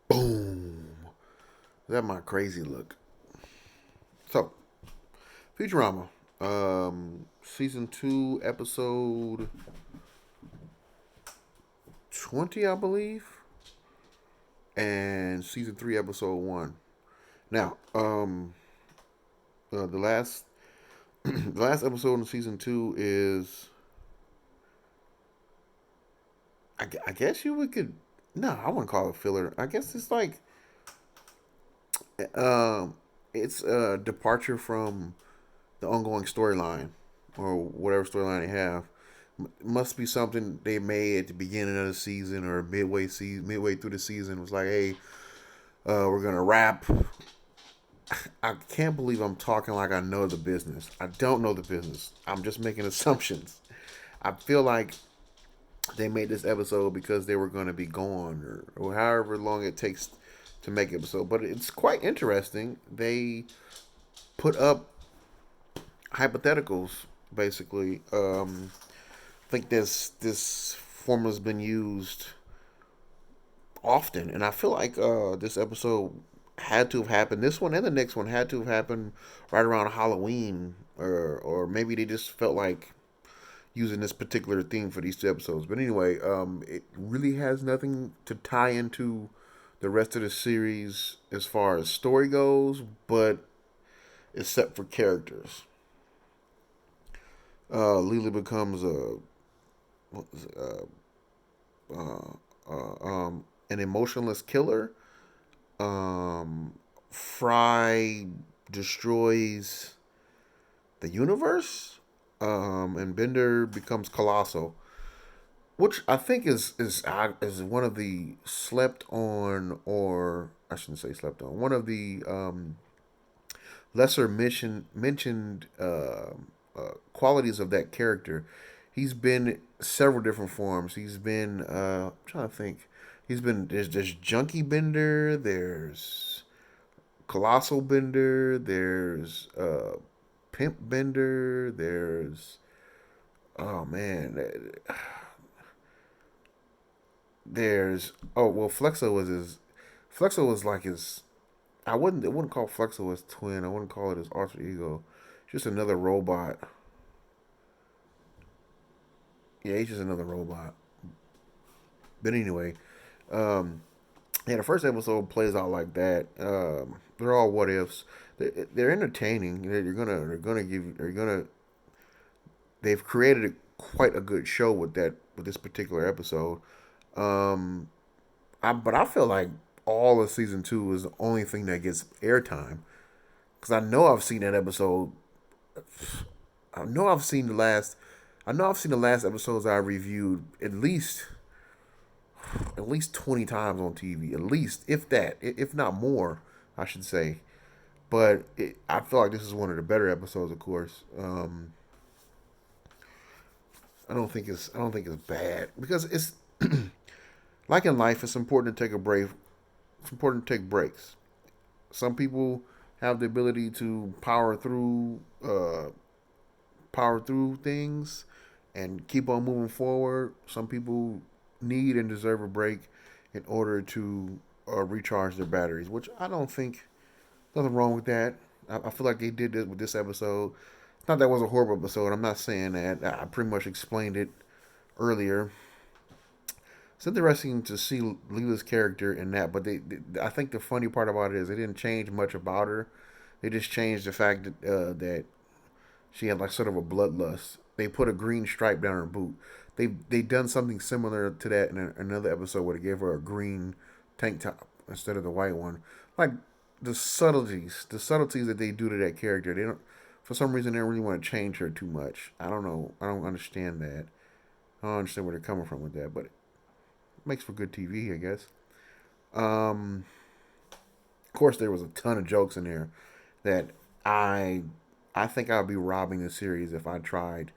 Boom. Is that my crazy look? So, Futurama, season 2, episode 20, I believe, and season 3, episode 1. Now, the last the last episode in season 2 is, I guess you would could, no, I wouldn't call it filler. I guess it's like, um, it's a departure from the ongoing storyline or whatever storyline they have. Must be something they made at the beginning of the season or midway through the season. It was like, hey, we're gonna wrap. I can't believe I'm talking like I know the business. I don't know the business. I'm just making assumptions. I feel like they made this episode because they were going to be gone, or however long it takes to make an episode. But it's quite interesting. They put up hypotheticals, basically. I think this formula's been used often, and I feel like this episode had to have happened. This one and the next one had to have happened right around Halloween, or maybe they just felt like using this particular theme for these two episodes. But anyway, it really has nothing to tie into the rest of the series as far as story goes, but except for characters. Lily becomes what was it, an emotionless killer. Fry destroys the universe, and Bender becomes colossal, which I think is one of the slept on, or I shouldn't say slept on, one of the lesser mentioned qualities of that character. He's been several different forms. He's been I'm trying to think. He's been there's Junkie Bender. There's Colossal Bender. There's Pimp Bender. There's, oh man, there's, oh well, Flexo was like his, I wouldn't call Flexo his twin. I wouldn't call it his alter ego. Just another robot. Yeah, he's just another robot. But anyway, um, yeah, the first episode plays out like that. They're all what ifs. They're entertaining. They're gonna they've created quite a good show with this particular episode. Um, but I feel like all of season 2 is the only thing that gets airtime because I know I've seen that episode. I know I've seen the last. I know I've seen the last episodes I reviewed at least 20 times on TV, at least, if that, if not more, I should say. But I feel like this is one of the better episodes, of course. I don't think it's bad because it's like in life. It's important to take a break. It's important to take breaks. Some people have the ability to power through things and keep on moving forward. Some people need and deserve a break in order to recharge their batteries, which I don't think nothing wrong with that. I feel like they did this with this episode. It's not that it was a horrible episode. I'm not saying that. I pretty much explained it earlier. It's interesting to see Leela's character in that, but I think the funny part about it is they didn't change much about her. They just changed the fact that she had like sort of a bloodlust. They put a green stripe down her boot. They done something similar to that in another episode where they gave her a green tank top instead of the white one. Like the subtleties that they do to that character. They don't, for some reason, they don't really want to change her too much. I don't know. I don't understand that. I don't understand where they're coming from with that, but it makes for good TV, I guess. Um, of course, there was a ton of jokes in there that I I think I'd be robbing the series if I tried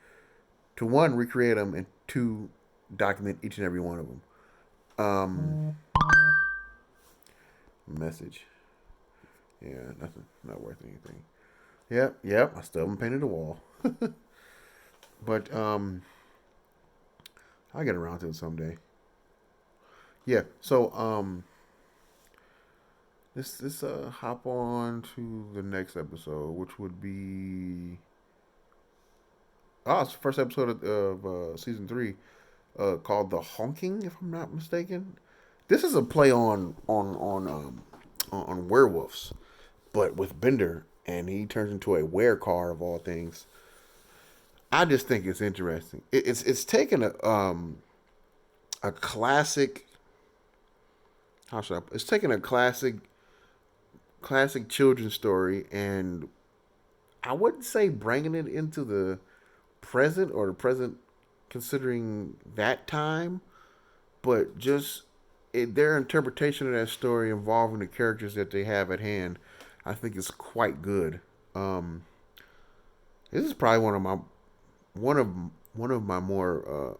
to, one, recreate them, and two, document each and every one of them. Um, Message. Yeah, nothing. Not worth anything. Yep, yep. I still haven't painted the wall, but I'll get around to it someday. Yeah. So Let's hop on to the next episode, which would be it's the first episode of season 3, called the honking, if I'm not mistaken. This is a play on werewolves, but with Bender, and he turns into a werecar of all things. I just think it's interesting. It's taken a classic. How should I? It's taken a classic children's story, and I wouldn't say bringing it into the present, or the present considering that time, but just their interpretation of that story involving the characters that they have at hand, I think is quite good. Um, this is probably one of one of my more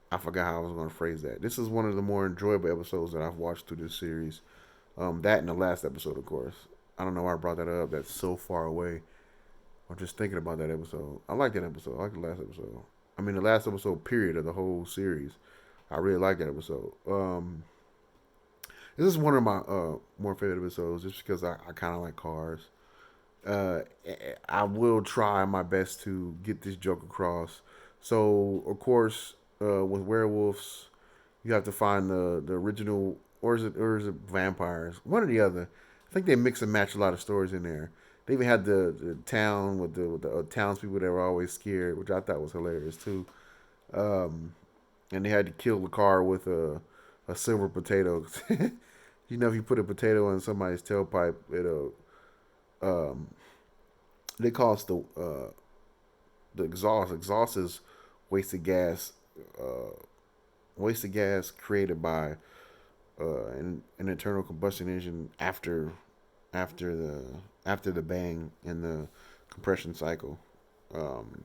I forgot how I was going to phrase that. This is one of the more enjoyable episodes that I've watched through this series. That and the last episode, of course. I don't know why I brought that up. That's so far away. I'm just thinking about that episode. I like that episode. I like the last episode. I mean, the last episode, period, of the whole series. I really like that episode. This is one of my more favorite episodes just because I kind of like cars. Uh, I will try my best to get this joke across. So, of course, with werewolves, you have to find the original, or is it vampires? One or the other. I think they mix and match a lot of stories in there. They even had the town with the townspeople that were always scared, which I thought was hilarious too. Um, and they had to kill the car with a silver potato. If you put a potato in somebody's tailpipe, it'll um, they call it the exhaust. Exhaust is wasted gas. Uh, Wasted gas created by an internal combustion engine after the after the bang in the compression cycle. Um,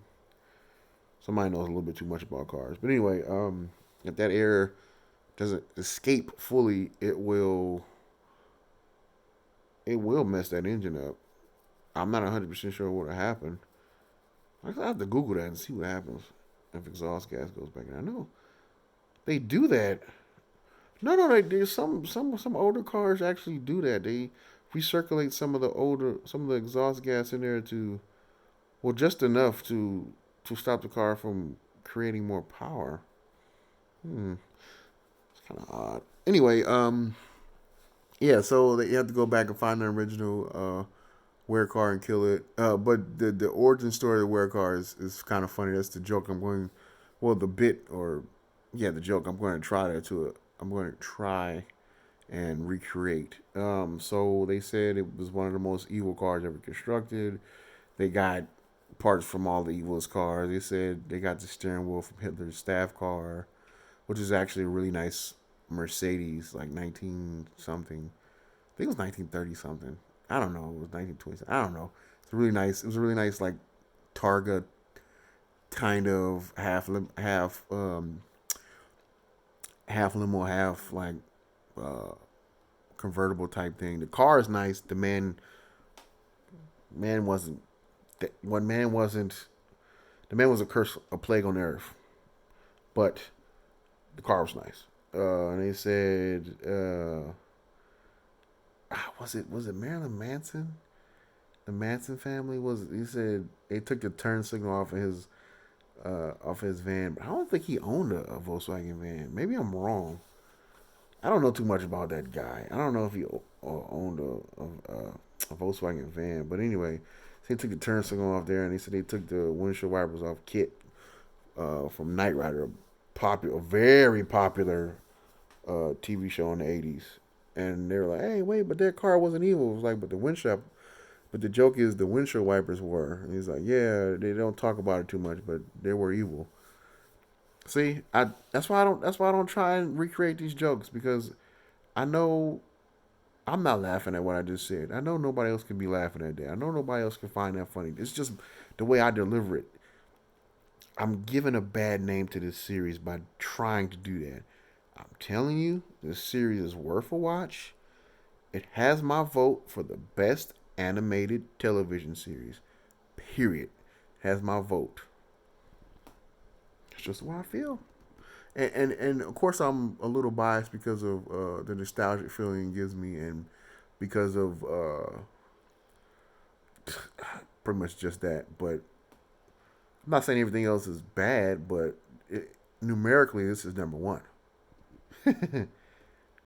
Somebody knows a little bit too much about cars, but anyway, if that air doesn't escape fully, it will mess that engine up. I'm not 100% sure what will happen. I have to Google that and see what happens if exhaust gas goes back in. I know they do that. No, no, there's some older cars actually do that. They recirculate some of the exhaust gas in there to, well, just enough to stop the car from creating more power. Hmm, it's kind of odd. Anyway, yeah, so you have to go back and find the original Were car and kill it. But the origin story of the Were car is kind of funny. That's the joke I'm going. Well, the bit, or yeah, the joke I'm going to try that to it. I'm going to try and recreate. So they said it was one of the most evil cars ever constructed. They got parts from all the evilest cars. They said they got the steering wheel from Hitler's staff car, which is actually a really nice Mercedes, like 19 something. I think it was 1930 something. I don't know. It was 1920. I don't know. It's really nice. It was a really nice, like, Targa kind of half limo, half like uh, convertible type thing. The car is nice. The man wasn't. One man wasn't. The man was a curse, a plague on the earth. But the car was nice. And they said, was it Marilyn Manson? The Manson family was. He said they took the turn signal off his van, but I don't think he owned a Volkswagen van. Maybe I'm wrong. I don't know too much about that guy. I don't know if he owned a Volkswagen van, but anyway, so they took the turn signal off there, and they said they took the windshield wipers off Kit from Knight Rider, a very popular TV show in the '80s. And they were like, "Hey, wait, but that car wasn't evil." It was like, but the joke is the windshield wipers were. And he's like, "Yeah, they don't talk about it too much, but they were evil." See, I that's why I don't try and recreate these jokes, because I know I'm not laughing at what I just said. I know nobody else can be laughing at that. I know nobody else can find that funny. It's just the way I deliver it. I'm giving a bad name to this series by trying to do that. I'm telling you, this series is worth a watch. It has my vote for the best animated television series. Period. It has my vote. It's just the way I feel. And of course I'm a little biased because of the nostalgic feeling it gives me, and because of pretty much just that. But I'm not saying everything else is bad, but numerically this is number one.